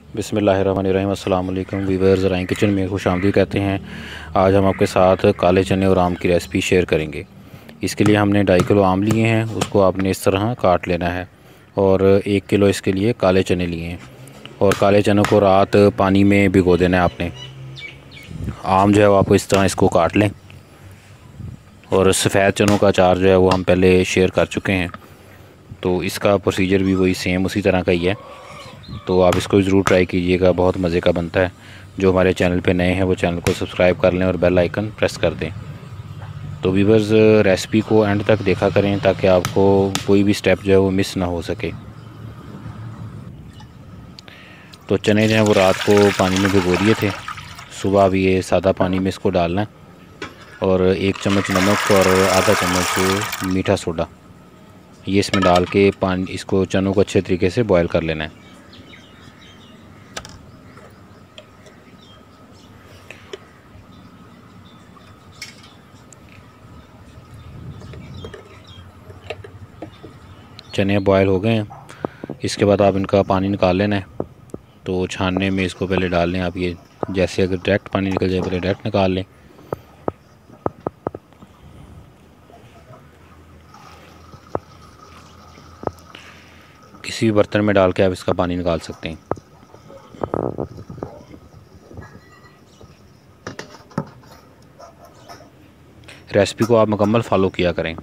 बिस्मिल्लाहिर्रहमानिर्रहीम। अस्सलाम वालेकुम वीवर्स, ज़राइन किचन में खुशामदीद कहते हैं। आज हम आपके साथ काले चने और आम की रेसिपी शेयर करेंगे। इसके लिए हमने 2.5 किलो आम लिए हैं, उसको आपने इस तरह काट लेना है। और 1 किलो इसके लिए काले चने लिए हैं और काले चनों को रात पानी में भिगो देना है आपने। आम जो है वो आपको इस तरह इसको काट लें। और सफ़ेद चनों का अचार जो है वो हम पहले शेयर कर चुके हैं, तो इसका प्रोसीजर भी वही सेम उसी तरह का ही है। तो आप इसको ज़रूर ट्राई कीजिएगा, बहुत मज़े का बनता है। जो हमारे चैनल पे नए हैं वो चैनल को सब्सक्राइब कर लें और बेल आइकन प्रेस कर दें। तो व्यूअर्स, रेसिपी को एंड तक देखा करें ताकि आपको कोई भी स्टेप जो है वो मिस ना हो सके। तो चने जो हैं वो रात को पानी में भिगो दिए थे। सुबह भी ये सादा पानी में इसको डालना है और 1 चम्मच नमक और आधा चम्मच मीठा सोडा ये इसमें डाल के पानी इसको चनों को अच्छे तरीके से बॉयल कर लेना है। चने बॉयल हो गए हैं, इसके बाद आप इनका पानी निकाल लेना है। तो छानने में इसको पहले डाल लें आप। ये जैसे अगर डायरेक्ट पानी निकल जाए पहले डायरेक्ट निकाल लें। किसी भी बर्तन में डाल के आप इसका पानी निकाल सकते हैं। रेसिपी को आप मुकम्मल फॉलो किया करें।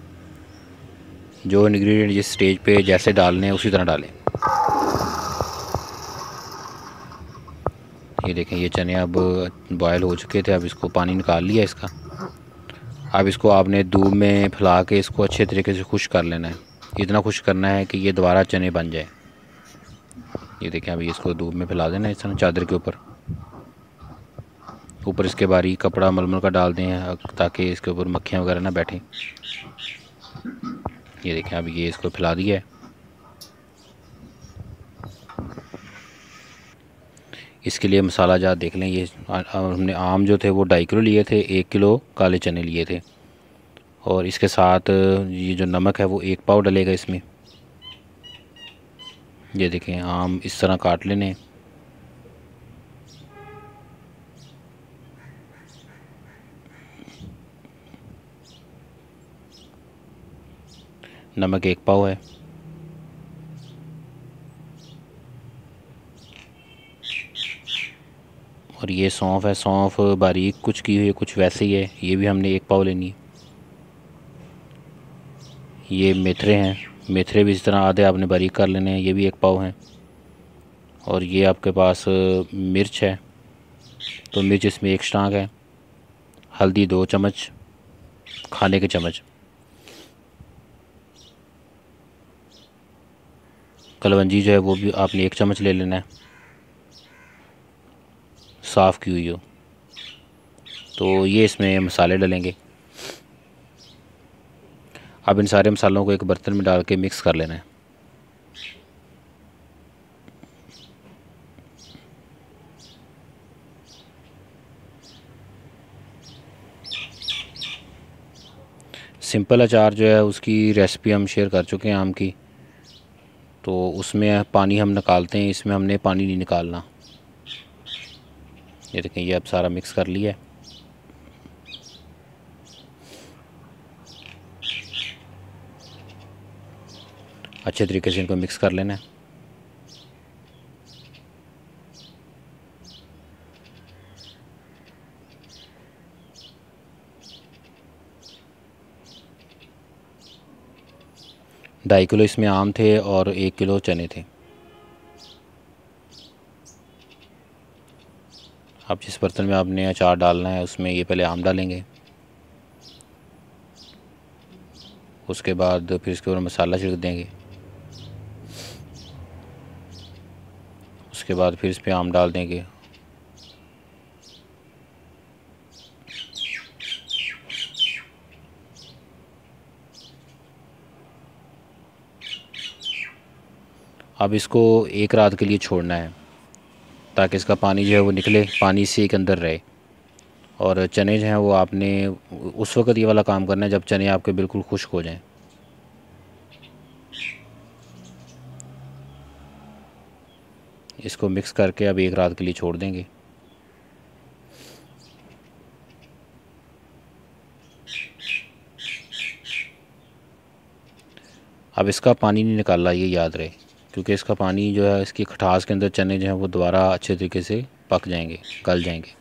जो इंग्रेडिएंट जिस स्टेज पे जैसे डालने हैं उसी तरह डालें। ये देखें, ये चने अब बॉयल हो चुके थे। अब इसको पानी निकाल लिया इसका। अब इसको आपने दूध में फैला के इसको अच्छे तरीके से खुश्क कर लेना है। इतना खुश्क करना है कि ये दोबारा चने बन जाए। ये देखें, अभी इसको दूध में फैला देना है इस तरह चादर के ऊपर। ऊपर इसके बारीक कपड़ा मलमल का डाल दें ताकि इसके ऊपर मक्खियाँ वगैरह ना बैठें। ये देखें, अभी ये इसको फैला दिया है। इसके लिए मसाला जात देख लें। ये हमने आम जो थे वो 2.5 किलो लिए थे, 1 किलो काले चने लिए थे और इसके साथ ये जो नमक है वो 1 पाव डलेगा इसमें। ये देखें, आम इस तरह काट लेने। नमक 1 पाव है। और ये सौंफ है, सौंफ बारीक कुछ की हुई है, कुछ वैसे ही है। ये भी हमने 1 पाव लेनी है। ये मेथरे हैं, मेथरे भी इस तरह आधे आपने बारीक कर लेने हैं, ये भी 1 पाव हैं। और ये आपके पास मिर्च है, तो मिर्च इसमें 1 स्टांक है। हल्दी 2 चम्मच खाने के चम्मच। कलवंजी जो है वो भी आपने 1 चम्मच ले लेना है, साफ़ की हुई हो। तो ये इसमें मसाले डलेंगे। अब इन सारे मसालों को एक बर्तन में डाल के मिक्स कर लेना है। सिंपल अचार जो है उसकी रेसिपी हम शेयर कर चुके हैं आम की। तो उसमें पानी हम निकालते हैं, इसमें हमने पानी नहीं निकालना। ये देखें, ये अब सारा मिक्स कर लिया है। अच्छे तरीके से इनको मिक्स कर लेना है। ढाई किलो इसमें आम थे और 1 किलो चने थे। अब जिस बर्तन में आपने अचार डालना है उसमें ये पहले आम डालेंगे, उसके बाद फिर इसके ऊपर मसाला छिड़क देंगे, उसके बाद फिर इस पर आम डाल देंगे। अब इसको 1 रात के लिए छोड़ना है ताकि इसका पानी जो है वो निकले, पानी से एक अंदर रहे। और चने जो हैं वो आपने उस वक्त ये वाला काम करना है जब चने आपके बिल्कुल खुश्क हो जाएं। इसको मिक्स करके अब एक रात के लिए छोड़ देंगे। अब इसका पानी नहीं निकालना, ये याद रहे, क्योंकि इसका पानी जो है, इसकी खटास के अंदर चने जो हैं वो दोबारा अच्छे तरीके से पक जाएंगे, गल जाएंगे।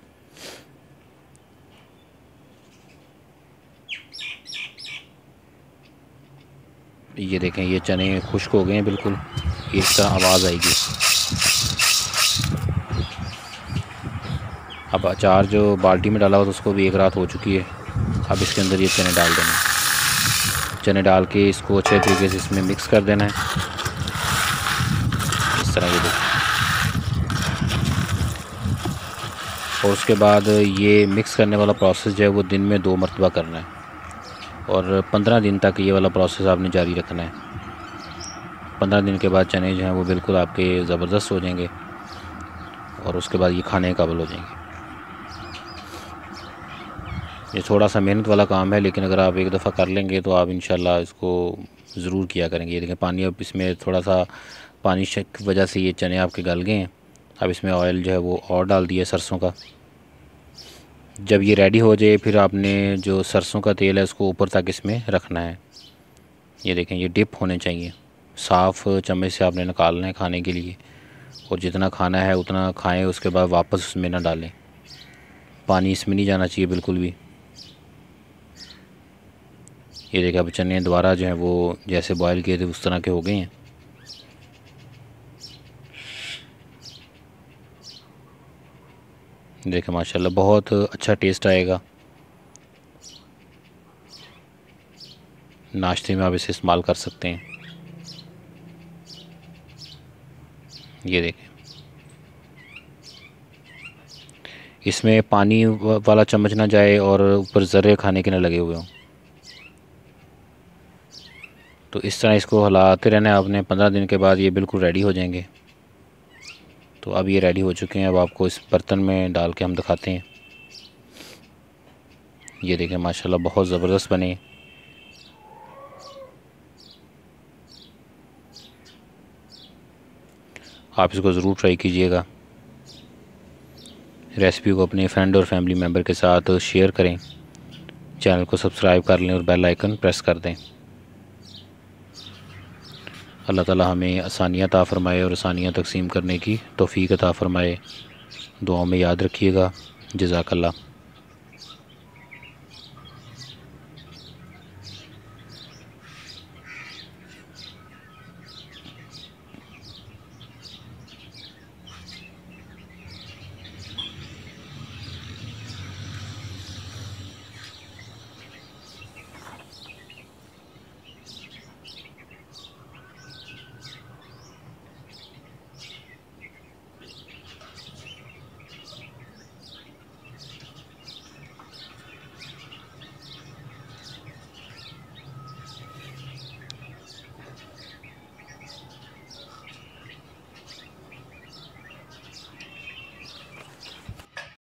ये देखें, ये चने खुश्क हो गए हैं बिल्कुल, इस तरह आवाज़ आएगी। अब अचार जो बाल्टी में डाला हुआ था उसको भी एक रात हो चुकी है। अब इसके अंदर ये चने डाल देना, चने डाल के इसको अच्छे तरीके से इसमें मिक्स कर देना है, इस तरह। ये देखिए, और उसके बाद ये मिक्स करने वाला प्रोसेस जो है वो दिन में 2 मरतबा करना है, और 15 दिन तक ये वाला प्रोसेस आपने जारी रखना है। 15 दिन के बाद चने जो हैं वो बिल्कुल आपके ज़बरदस्त हो जाएंगे, और उसके बाद ये खाने के काबिल हो जाएंगे। ये थोड़ा सा मेहनत वाला काम है, लेकिन अगर आप एक दफ़ा कर लेंगे तो आप इंशाल्लाह इसको ज़रूर किया करेंगे। ये देखें, पानी अब इसमें थोड़ा सा पानी की वजह से ये चने आपके गल गए हैं। अब इसमें ऑयल जो है वो और डाल दिया सरसों का। जब ये रेडी हो जाए फिर आपने जो सरसों का तेल है उसको ऊपर तक इसमें रखना है। ये देखें, ये डिप होने चाहिए, साफ़ चम्मच से आपने निकालना है खाने के लिए, और जितना खाना है उतना खाएं, उसके बाद वापस उसमें ना डालें। पानी इसमें नहीं जाना चाहिए बिल्कुल भी। ये देखिए, अब चने दोबारा जो है वो जैसे बॉयल किए थे उस तरह के हो गए हैं। देखिए माशाल्लाह बहुत अच्छा टेस्ट आएगा, नाश्ते में आप इसे इस्तेमाल कर सकते हैं। ये देखें, इसमें पानी वाला चम्मच ना जाए और ऊपर ज़र्रे खाने के ना लगे हुए हों। तो इस तरह इसको हिलाते रहना है आपने। 15 दिन के बाद ये बिल्कुल रेडी हो जाएंगे। तो अब ये रेडी हो चुके हैं। अब आपको इस बर्तन में डाल के हम दिखाते हैं। ये देखें माशाल्लाह बहुत ज़बरदस्त बने। आप इसको ज़रूर ट्राई कीजिएगा। रेसिपी को अपने फ्रेंड और फैमिली मेम्बर के साथ शेयर करें। चैनल को सब्सक्राइब कर लें और बेल आइकन प्रेस कर दें। अल्लाह ताला हमें आसानियाँ अता फ़रमाए और आसानियाँ तकसीम करने की तौफ़ीक अता फ़रमाए। दुआओं में याद रखिएगा। जज़ाकल्लाह।